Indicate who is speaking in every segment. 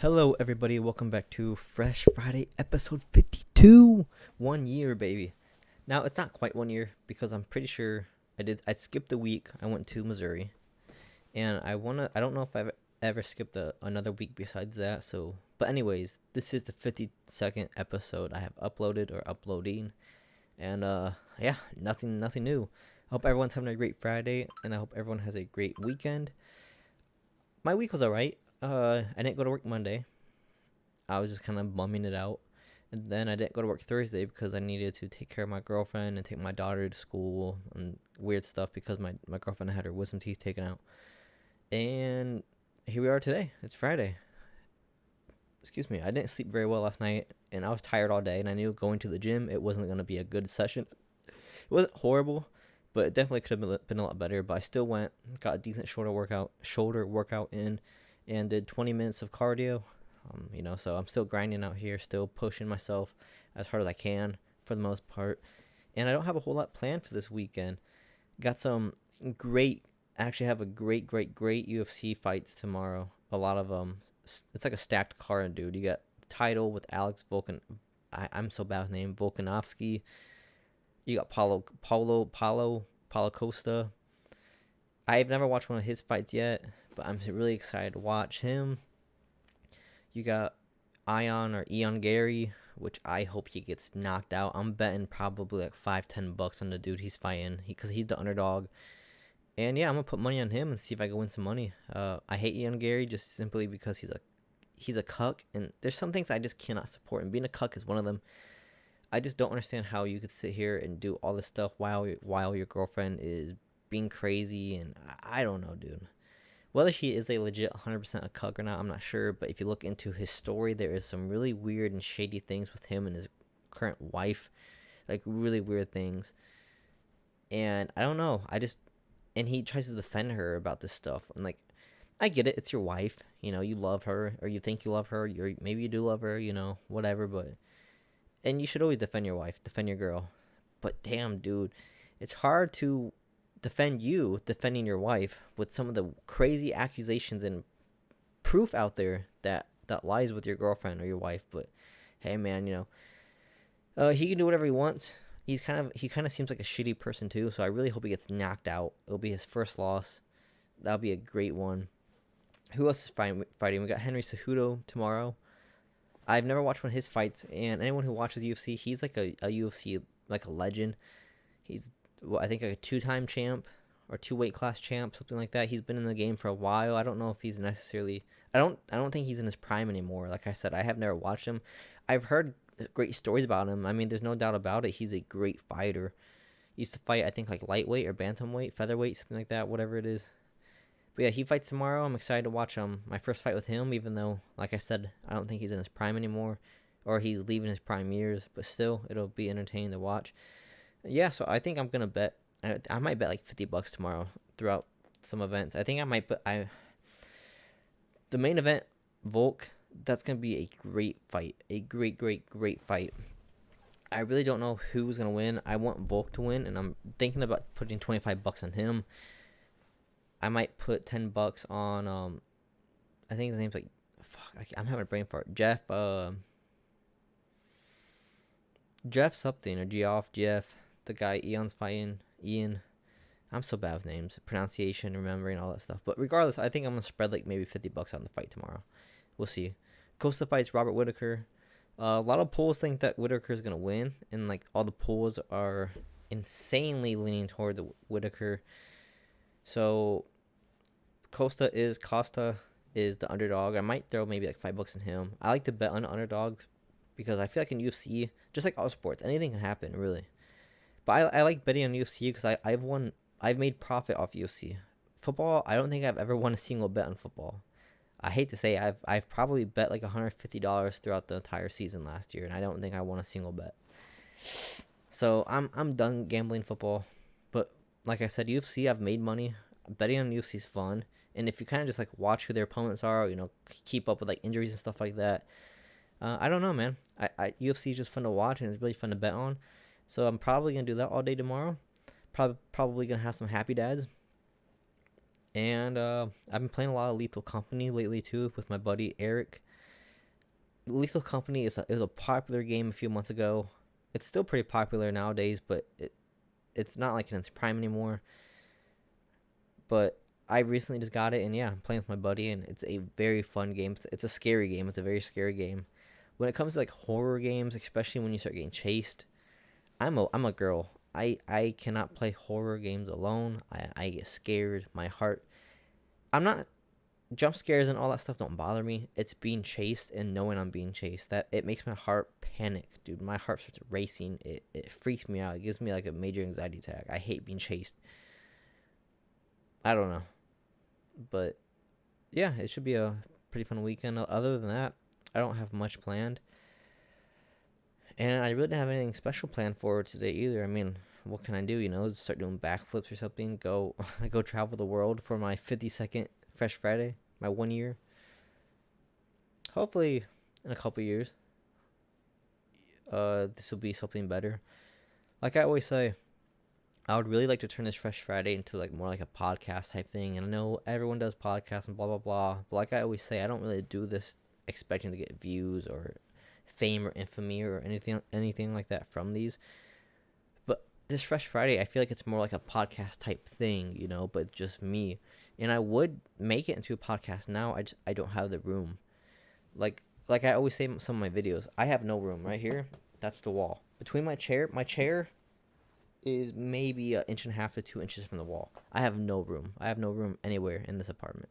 Speaker 1: Hello, everybody. Welcome back to Fresh Friday, episode 52. 1 year, baby. Now, it's not quite 1 year because I'm pretty sure I skipped a week. I went to Missouri. And I don't know if I've ever skipped another week besides that. But, anyways, this is the 52nd episode I have uploaded or uploading. And, yeah, nothing new. I hope everyone's having a great Friday. And I hope everyone has a great weekend. My week was alright. I didn't go to work Monday. I was just kind of bumming it out. And then I didn't go to work Thursday because I needed to take care of my girlfriend and take my daughter to school and weird stuff because my girlfriend had her wisdom teeth taken out. And here we are today. It's Friday. Excuse me. I didn't sleep very well last night and I was tired all day and I knew going to the gym it wasn't going to be a good session. It wasn't horrible, but it definitely could have been a lot better, but I still went, got a decent shoulder workout in and did 20 minutes of cardio. So I'm still grinding out here, still pushing myself as hard as I can for the most part. And I don't have a whole lot planned for this weekend. Got some actually have a great UFC fights tomorrow. A lot of them. It's like a stacked card, dude. You got the title with Alex Volkan. I'm so bad with name. Volkanovski. You got Paulo Costa. I've never watched one of his fights yet, but I'm really excited to watch him. You got Ion Gary, which I hope he gets knocked out. I'm betting probably like $5-10 on the dude he's fighting because he's the underdog. And yeah, I'm gonna put money on him and see if I can win some money. I hate Ion Gary just simply because he's a cuck, and there's some things I just cannot support, and being a cuck is one of them. I just don't understand how you could sit here and do all this stuff while your girlfriend is being crazy, and I don't know, dude. Whether he is a legit 100% a cuck or not, I'm not sure. But if you look into his story, there is some really weird and shady things with him and his current wife, like really weird things. And I don't know. And he tries to defend her about this stuff. And like, I get it. It's your wife. You love her, or you think you love her. Maybe you do love her. Whatever. And you should always defend your wife, defend your girl. But damn, dude, it's hard to defending your wife with some of the crazy accusations and proof out there that lies with your girlfriend or your wife. But hey, man, he can do whatever he wants. He kind of seems like a shitty person too, so I really hope he gets knocked out. It'll be his first loss. That'll be a great one. Who else is fighting? We got Henry Cejudo tomorrow. I've never watched one of his fights, and anyone who watches UFC, he's like a UFC, like a legend. He's I think like a 2-time champ or 2 weight class champ, something like that. He's been in the game for a while. I don't know if he's necessarily. I don't think he's in his prime anymore. Like I said, I have never watched him. I've heard great stories about him. I mean, there's no doubt about it. He's a great fighter. He used to fight, I think, like lightweight or bantamweight, featherweight, something like that, whatever it is. But yeah, he fights tomorrow. I'm excited to watch my first fight with him, even though, like I said, I don't think he's in his prime anymore, or he's leaving his prime years. But still, it'll be entertaining to watch. Yeah, so I think I'm gonna bet. I might bet like $50 tomorrow throughout some events. I think I might. But the main event, Volk. That's gonna be a great fight. A great fight. I really don't know who's gonna win. I want Volk to win, and I'm thinking about putting $25 on him. I might put $10 on. I think his name's like. Fuck. I'm having a brain fart. Jeff something or Jeff. The guy Eon's fighting. Ian. I'm so bad with names, pronunciation, remembering all that stuff. But regardless, I think I'm gonna spread like maybe $50 on the fight tomorrow. We'll see. Costa fights Robert Whitaker. A lot of polls think that Whitaker is gonna win, and like all the polls are insanely leaning towards Whitaker. So Costa is the underdog. I might throw maybe like $5 on him. I like to bet on underdogs because I feel like in UFC, just like all sports, anything can happen really. But I like betting on UFC because I've made profit off UFC. Football, I don't think I've ever won a single bet on football. I hate to say I've probably bet like $150 throughout the entire season last year, and I don't think I won a single bet. So I'm done gambling football. But like I said, UFC, I've made money. Betting on UFC is fun, and if you kind of just like watch who their opponents are, keep up with like injuries and stuff like that. I don't know, man. UFC is just fun to watch, and it's really fun to bet on. So I'm probably gonna do that all day tomorrow. Probably gonna have some happy dads. And I've been playing a lot of Lethal Company lately too with my buddy Eric. Lethal Company is a popular game a few months ago. It's still pretty popular nowadays, but it's not like in its prime anymore. But I recently just got it, and yeah, I'm playing with my buddy, and it's a very fun game. It's a scary game. It's a very scary game. When it comes to like horror games, especially when you start getting chased, I'm a girl. I cannot play horror games alone. I get scared. My heart. I'm not jump scares and all that stuff don't bother me. It's being chased and knowing I'm being chased that it makes my heart panic, dude. My heart starts racing. It freaks me out. It gives me like a major anxiety attack. I hate being chased. I don't know, but yeah, it should be a pretty fun weekend. Other than that, I don't have much planned, and I really didn't have anything special planned for today either. I mean, what can I do? Start doing backflips or something. Go, go travel the world for my 52nd Fresh Friday, my 1 year. Hopefully, in a couple years, this will be something better. Like I always say, I would really like to turn this Fresh Friday into like more like a podcast type thing. And I know everyone does podcasts and blah blah blah. But like I always say, I don't really do this expecting to get views or fame or infamy or anything like that from these. But this Fresh Friday, I feel like it's more like a podcast type thing, but just me. And I would make it into a podcast now. I don't have the room. Like I always say in some of my videos, I have no room right here. That's the wall between my chair. My chair is maybe an inch and a half to 2 inches from the wall. I have no room. I have no room anywhere in this apartment.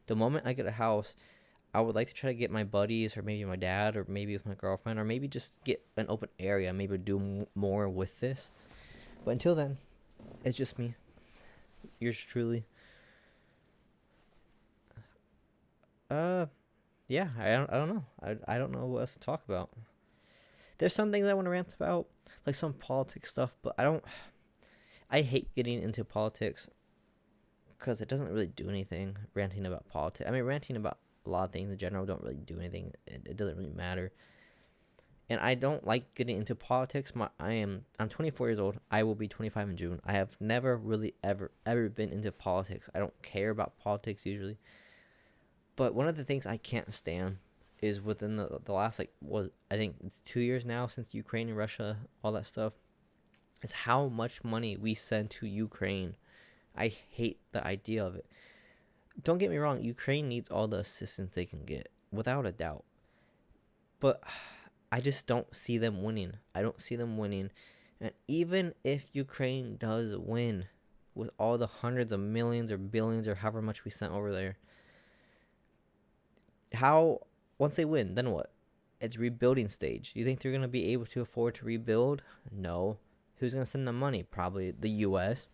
Speaker 1: The moment I get a house, I would like to try to get my buddies or maybe my dad or maybe with my girlfriend or maybe just get an open area. Maybe do more with this. But until then, it's just me. Yours truly. Yeah, I don't know. I don't know what else to talk about. There's some things I want to rant about, like some politics stuff, but I hate getting into politics because it doesn't really do anything. Ranting about politics. I mean, ranting about a lot of things in general don't really do anything. It doesn't really matter. And I don't like getting into politics. I'm 24 years old. I will be 25 in June. I have never really ever been into politics. I don't care about politics usually. But one of the things I can't stand is within the last I think it's 2 years now since Ukraine and Russia, all that stuff, is how much money we send to Ukraine. I hate the idea of it. Don't get me wrong, Ukraine needs all the assistance they can get, without a doubt. But I just don't see them winning. I don't see them winning. And even if Ukraine does win, with all the hundreds of millions or billions or however much we sent over there, once they win, then what? It's rebuilding stage. You think they're going to be able to afford to rebuild? No. Who's going to send them money? Probably the U.S.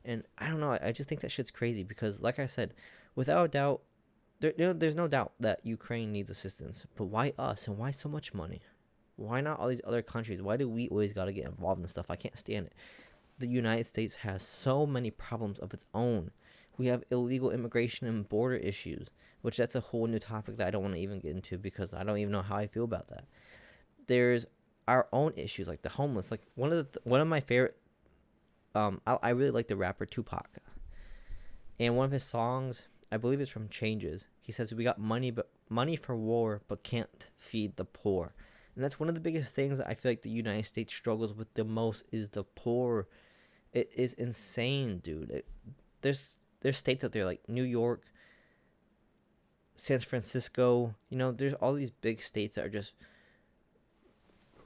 Speaker 1: And I don't know. I just think that shit's crazy because, like I said, without a doubt, there's no doubt that Ukraine needs assistance. But why us? And why so much money? Why not all these other countries? Why do we always got to get involved in stuff? I can't stand it. The United States has so many problems of its own. We have illegal immigration and border issues, which that's a whole new topic that I don't want to even get into because I don't even know how I feel about that. There's our own issues like the homeless. Like one of my favorite, I really like the rapper Tupac, and one of his songs, I believe it's from Changes. He says we got money for war, but can't feed the poor, and that's one of the biggest things that I feel like the United States struggles with the most is the poor. It is insane, dude. There's states out there like New York, San Francisco, there's all these big states that are just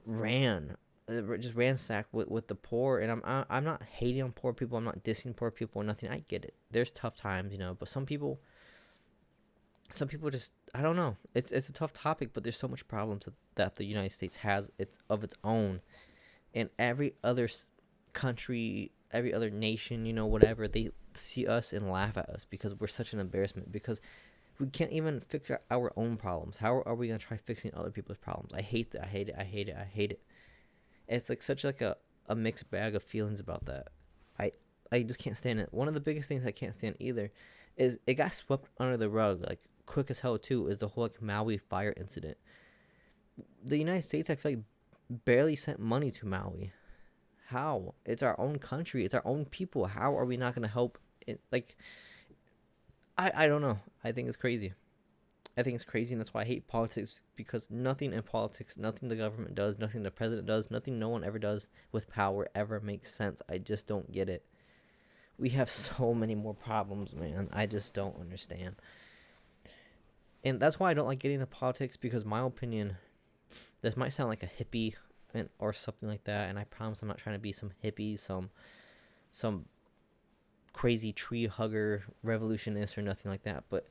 Speaker 1: ransacked with the poor. And I'm not hating on poor people. I'm not dissing poor people or nothing. I get it. There's tough times, but some people just, I don't know. It's a tough topic, but there's so much problems that the United States has of its own, and every other country, every other nation, whatever, they see us and laugh at us because we're such an embarrassment because we can't even fix our own problems. How are we going to try fixing other people's problems? I hate that. I hate it. It's like such like a mixed bag of feelings about that. I just can't stand it. One of the biggest things I can't stand either is it got swept under the rug like quick as hell too, is the whole like Maui fire incident. The United States, I feel like, barely sent money to Maui. How? It's our own country. It's our own people. How are we not going to help? I don't know. I think it's crazy. I think it's crazy, and that's why I hate politics, because nothing in politics, nothing the government does, nothing the president does, nothing no one ever does with power ever makes sense. I just don't get it. We have so many more problems, man. I just don't understand. And that's why I don't like getting into politics, because my opinion, this might sound like a hippie or something like that, and I promise I'm not trying to be some hippie, some crazy tree hugger revolutionist or nothing like that, but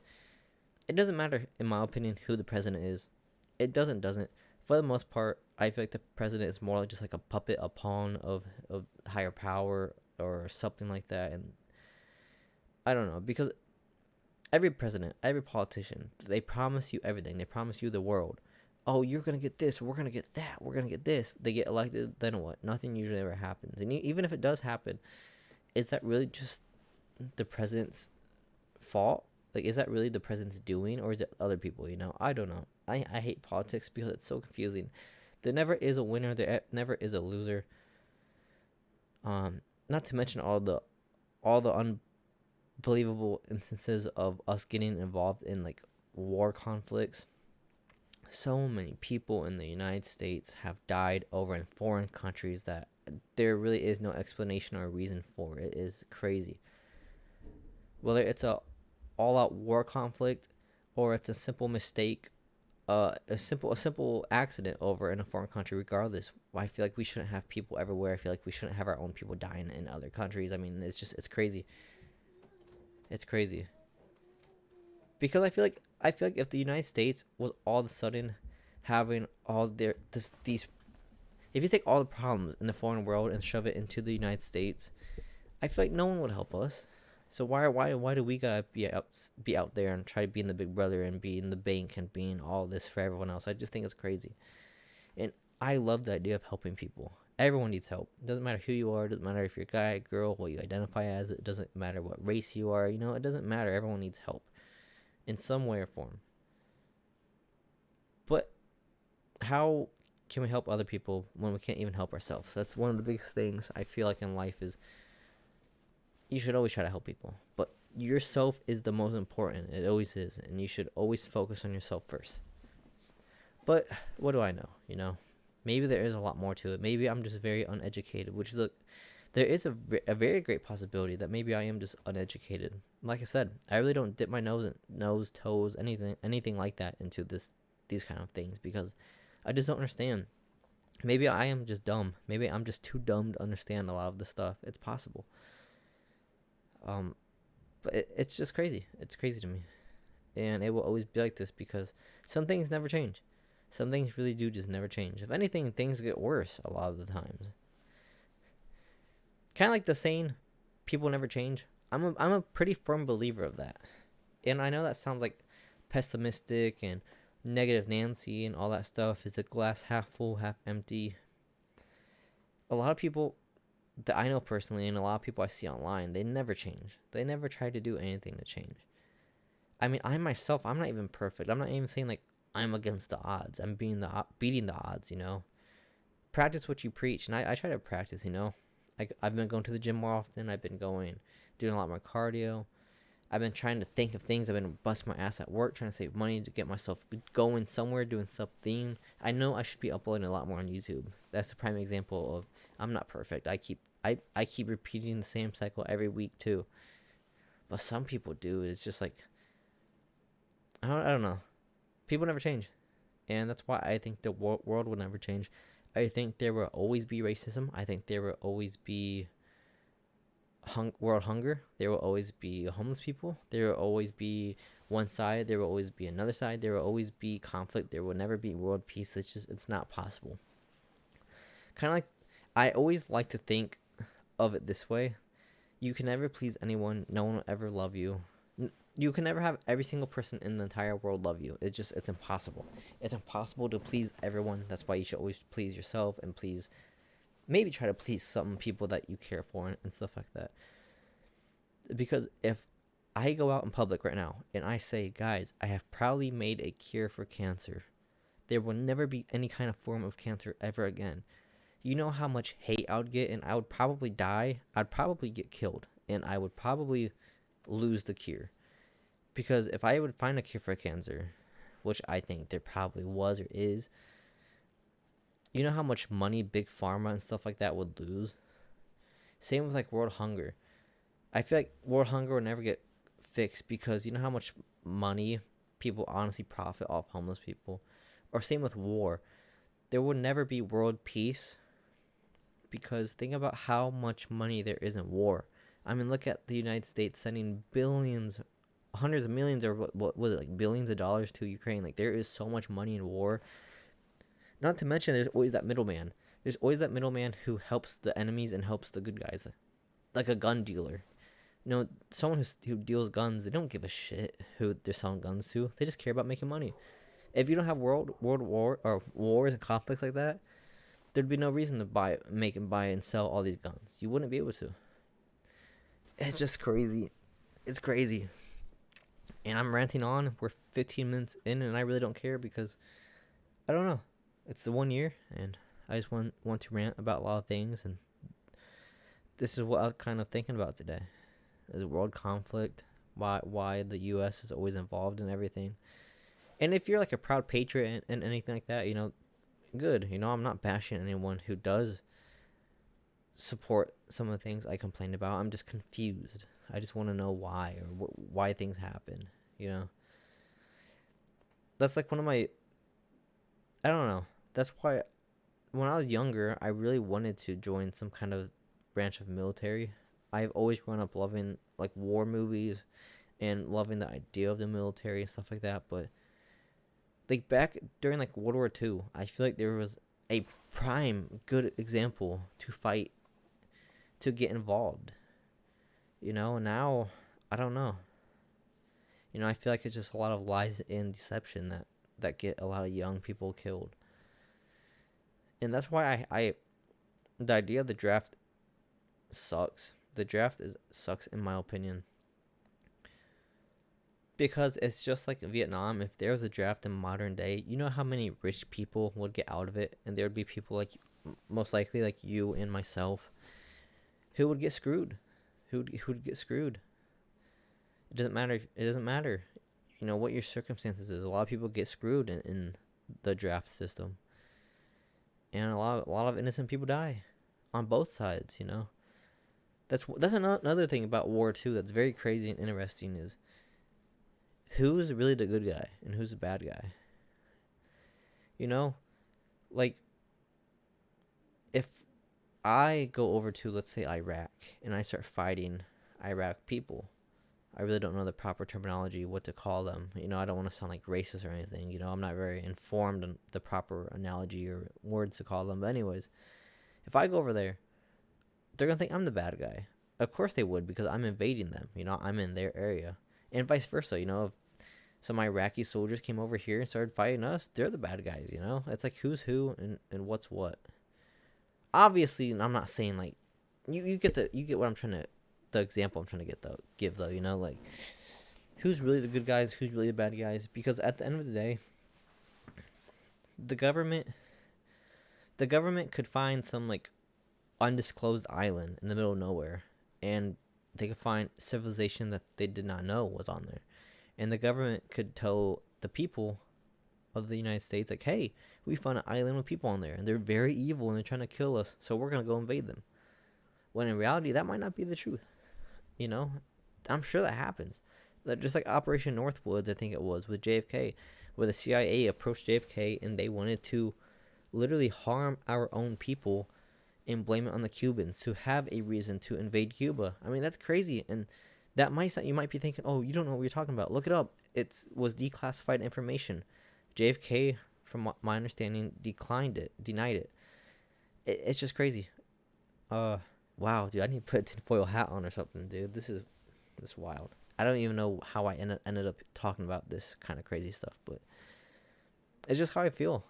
Speaker 1: it doesn't matter, in my opinion, who the president is. It doesn't. For the most part, I feel like the president is more like just like a puppet, a pawn of higher power or something like that. And I don't know, because every president, every politician, they promise you everything. They promise you the world. Oh, you're going to get this, we're going to get that, we're going to get this. They get elected, then what? Nothing usually ever happens. And even if it does happen, is that really just the president's fault? Like, is that really the president's doing, or is it other people, I don't know. I hate politics because it's so confusing. There never is a winner. There never is a loser. Not to mention all the unbelievable instances of us getting involved in, like, war conflicts. So many people in the United States have died over in foreign countries that there really is no explanation or reason for. It is crazy. Whether it's a all-out war conflict, or it's a simple mistake, a simple accident over in a foreign country. Regardless, I feel like we shouldn't have people everywhere. I feel like we shouldn't have our own people dying in other countries. I mean, it's crazy. It's crazy. Because I feel like if the United States was all of a sudden having all these, if you take all the problems in the foreign world and shove it into the United States, I feel like no one would help us. So why do we gotta be out there and try to be in the big brother and be in the bank and being all this for everyone else? I just think it's crazy. And I love the idea of helping people. Everyone needs help. It doesn't matter who you are. It doesn't matter if you're a guy, girl, what you identify as. It doesn't matter what race you are. It doesn't matter. Everyone needs help in some way or form. But how can we help other people when we can't even help ourselves? That's one of the biggest things I feel like in life is, you should always try to help people, but yourself is the most important. It always is, and you should always focus on yourself first. But what do I know? Maybe there is a lot more to it. Maybe I'm just very uneducated, which is there is a very great possibility that maybe I am just uneducated. Like I said, I really don't dip my nose, toes, anything like that into these kind of things, because I just don't understand. Maybe I am just dumb. Maybe I'm just too dumb to understand a lot of this stuff. It's possible. But it's just crazy. It's crazy to me. And it will always be like this, because some things never change. Some things really do just never change. If anything, things get worse a lot of the times. Kind of like the saying, people never change. I'm a pretty firm believer of that. And I know that sounds like pessimistic and negative Nancy and all that stuff. Is the glass half full, half empty? A lot of people that I know personally, and a lot of people I see online, they never change. They never try to do anything to change. I mean, I'm not even perfect. I'm not even saying like I'm against the odds. I'm beating the odds, Practice what you preach, and I try to practice, I've been going to the gym more often. I've been doing a lot more cardio. I've been trying to think of things. I've been busting my ass at work, trying to save money to get myself going somewhere, doing something. I know I should be uploading a lot more on YouTube. That's a prime example of I'm not perfect. I keep repeating the same cycle every week too. But some people do. It's just like I don't know. People never change, and that's why I think the world will never change. I think there will always be racism. I think there will always be world hunger. There will always be homeless people. There will always be one side. There will always be another side. There will always be conflict. There will never be world peace. It's not possible. Kind of like, I always like to think of it this way. You can never please anyone. No one will ever love you. You can never have every single person in the entire world love you. It's impossible. It's impossible to please everyone. That's why you should always please yourself, and maybe try to please some people that you care for and stuff like that. Because if I go out in public right now and I say, guys, I have proudly made a cure for cancer, there will never be any kind of form of cancer ever again. You know how much hate I would get, and I would probably die. I'd probably get killed, and I would probably lose the cure. Because if I would find a cure for cancer, which I think there probably was or is, you know how much money big pharma and stuff like that would lose? Same with like world hunger. I feel like world hunger will never get fixed because you know how much money people honestly profit off homeless people? Or same with war. There will never be world peace because think about how much money there is in war. I mean, look at the United States sending billions, hundreds of millions, or what was it, like billions of dollars to Ukraine. Like, there is so much money in war. Not to mention, there's always that middleman. There's always that middleman who helps the enemies and helps the good guys, like a gun dealer. You know, someone who deals guns, they don't give a shit who they're selling guns to. They just care about making money. If you don't have world war or wars and conflicts like that, there'd be no reason to buy and sell all these guns. You wouldn't be able to. It's just crazy. It's crazy. And I'm ranting on. We're 15 minutes in, and I really don't care because I don't know. It's the 1 year, and I just want to rant about a lot of things, and this is what I was kind of thinking about today. Is world conflict, why the U.S. is always involved in everything. And if you're like a proud patriot and anything like that, you know, good. You know, I'm not bashing anyone who does support some of the things I complained about. I'm just confused. I just want to know why or why things happen, you know. That's like one of my, I don't know. That's why when I was younger, I really wanted to join some kind of branch of military. I've always grown up loving like war movies and loving the idea of the military and stuff like that. But like back during like World War II, I feel like there was a prime good example to fight, to get involved. You know, now I don't know. You know, I feel like it's just a lot of lies and deception that get a lot of young people killed. And that's why I the idea of the draft sucks. The draft sucks in my opinion. Because it's just like Vietnam. If there was a draft in modern day, you know how many rich people would get out of it, and there would be people like, most likely like you and myself, who would get screwed. Who would get screwed. It doesn't matter. It doesn't matter. You know what your circumstances is. A lot of people get screwed in the draft system, and a lot of innocent people die, on both sides. You know. That's another thing about war too. That's very crazy and interesting is, who's really the good guy and who's the bad guy? You know, like, if I go over to, let's say, Iraq, and I start fighting Iraq people, I really don't know the proper terminology, what to call them. You know, I don't want to sound like racist or anything. You know, I'm not very informed on the proper analogy or words to call them. But anyways, if I go over there, they're going to think I'm the bad guy. Of course they would, because I'm invading them. You know, I'm in their area. And vice versa, you know, if some Iraqi soldiers came over here and started fighting us, they're the bad guys, you know? It's like who's who and what's what. Obviously, I'm not saying like you get what I'm trying to, the example I'm trying to give though, you know, like who's really the good guys, who's really the bad guys, because at the end of the day, the government could find some like undisclosed island in the middle of nowhere, and they could find civilization that they did not know was on there. And the government could tell the people of the United States, like, hey, we found an island with people on there, and they're very evil, and they're trying to kill us, so we're going to go invade them. When in reality, that might not be the truth. You know? I'm sure that happens. Just like Operation Northwoods, I think it was, with JFK, where the CIA approached JFK, and they wanted to literally harm our own people and blame it on the Cubans to have a reason to invade Cuba. I mean, that's crazy. And that you might be thinking, oh, you don't know what you're talking about. Look it up. It was declassified information. JFK, from my understanding, denied it. It's just crazy. Wow, dude, I need to put a tinfoil hat on or something, dude. This is wild. I don't even know how I ended up talking about this kind of crazy stuff, but it's just how I feel.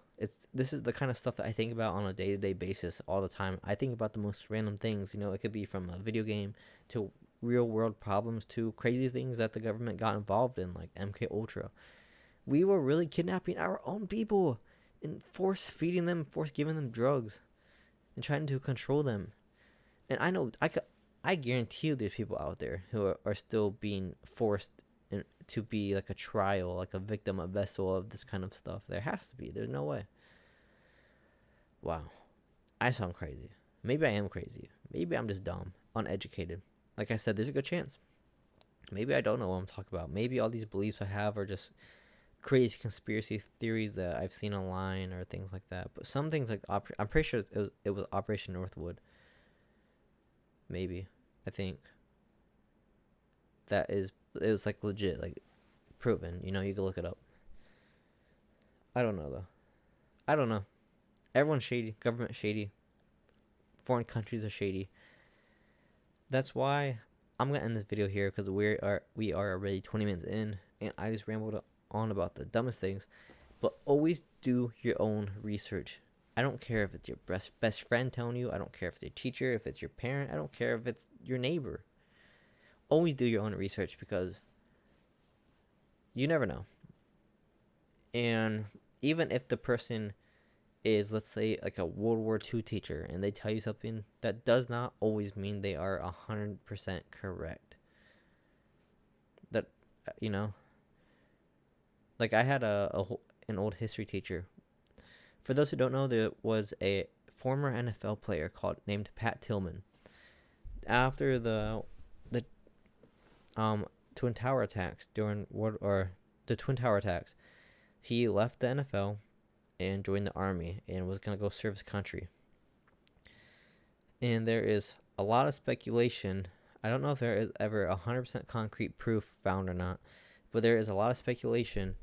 Speaker 1: This is the kind of stuff that I think about on a day-to-day basis all the time. I think about the most random things. You know, it could be from a video game to real-world problems to crazy things that the government got involved in, like MK Ultra. We were really kidnapping our own people and force feeding them, force giving them drugs, and trying to control them. And I know I guarantee you, there's people out there who are still being forced to be like a trial, like a victim, a vessel of this kind of stuff. There has to be. There's no way. Wow. I sound crazy. Maybe I am crazy. Maybe I'm just dumb, uneducated. Like I said, there's a good chance. Maybe I don't know what I'm talking about. Maybe all these beliefs I have are just crazy conspiracy theories that I've seen online or things like that. But some things like I'm pretty sure it was Operation Northwood. Maybe. I think it was like legit, like proven. You can look it up. I don't know though. I don't know. Everyone's shady. Government shady. Foreign countries are shady. That's why I'm gonna end this video here, because we are already 20 minutes in, and I just rambled on about the dumbest things. But always do your own research. I don't care if it's your best friend telling you. I don't care if it's your teacher, if it's your parent. I don't care if it's your neighbor. Always do your own research, because you never know. And even if the person is, let's say, like a World War II teacher, and they tell you something, that does not always mean they are 100% correct. That, like I had an old history teacher. For those who don't know, there was a former NFL player named Pat Tillman. After the Twin Tower attacks the Twin Tower attacks, he left the NFL and joined the army and was gonna go serve his country. And there is a lot of speculation. I don't know if there is ever 100% concrete proof found or not, but there is a lot of speculation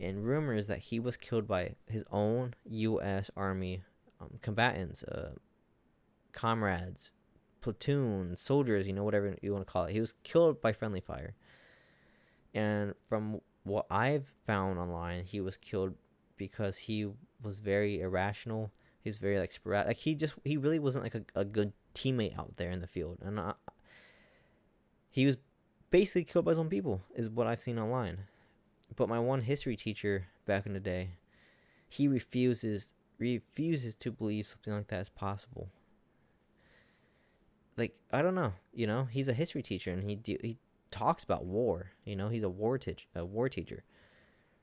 Speaker 1: and rumors that he was killed by his own U.S. Army combatants, comrades, platoon, soldiers, whatever you want to call it. He was killed by friendly fire. And from what I've found online, he was killed because he was very irrational. He was very sporadic. He really wasn't like a good teammate out there in the field. And he was basically killed by his own people, is what I've seen online. But my one history teacher back in the day, he refuses to believe something like that is possible. Like, I don't know, he's a history teacher, and he talks about war. He's a war teacher.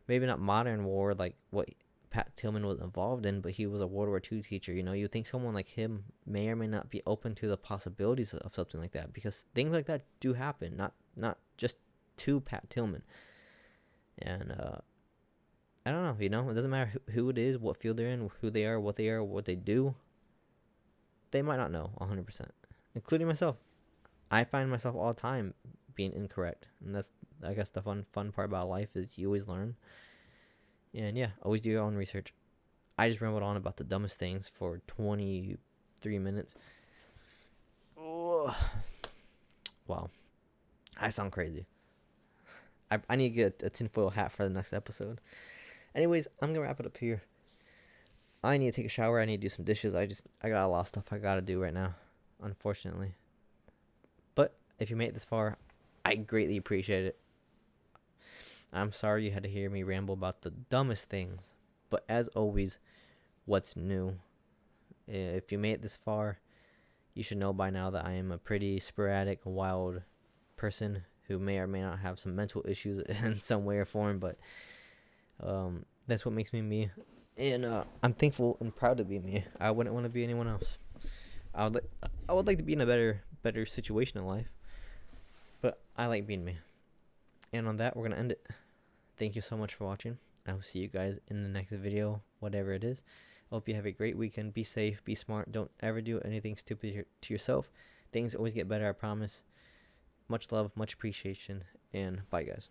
Speaker 1: Maybe not modern war like what Pat Tillman was involved in, but he was a World War II teacher. You think someone like him may or may not be open to the possibilities of something like that, because things like that do happen, not just to Pat Tillman. And I don't know, it doesn't matter who it is, what field they're in, who they are, what they do. They might not know 100%, including myself. I find myself all the time being incorrect, and that's, I guess, the fun part about life, is you always learn. And yeah, always do your own research. I just rambled on about the dumbest things for 23 minutes. Oh. Wow, I sound crazy. I need to get a tinfoil hat for the next episode. Anyways, I'm gonna wrap it up here. I need to take a shower. I need to do some dishes. I got a lot of stuff I gotta do right now, unfortunately. But if you made it this far, I greatly appreciate it. I'm sorry you had to hear me ramble about the dumbest things. But as always, what's new? If you made it this far, you should know by now that I am a pretty sporadic, wild person who may or may not have some mental issues in some way or form. But that's what makes me me. And I'm thankful and proud to be me. I wouldn't want to be anyone else. I would like to be in a better situation in life. But I like being me. And on that, we're going to end it. Thank you so much for watching. I will see you guys in the next video, whatever it is. I hope you have a great weekend. Be safe. Be smart. Don't ever do anything stupid to yourself. Things always get better, I promise. Much love, much appreciation, and bye, guys.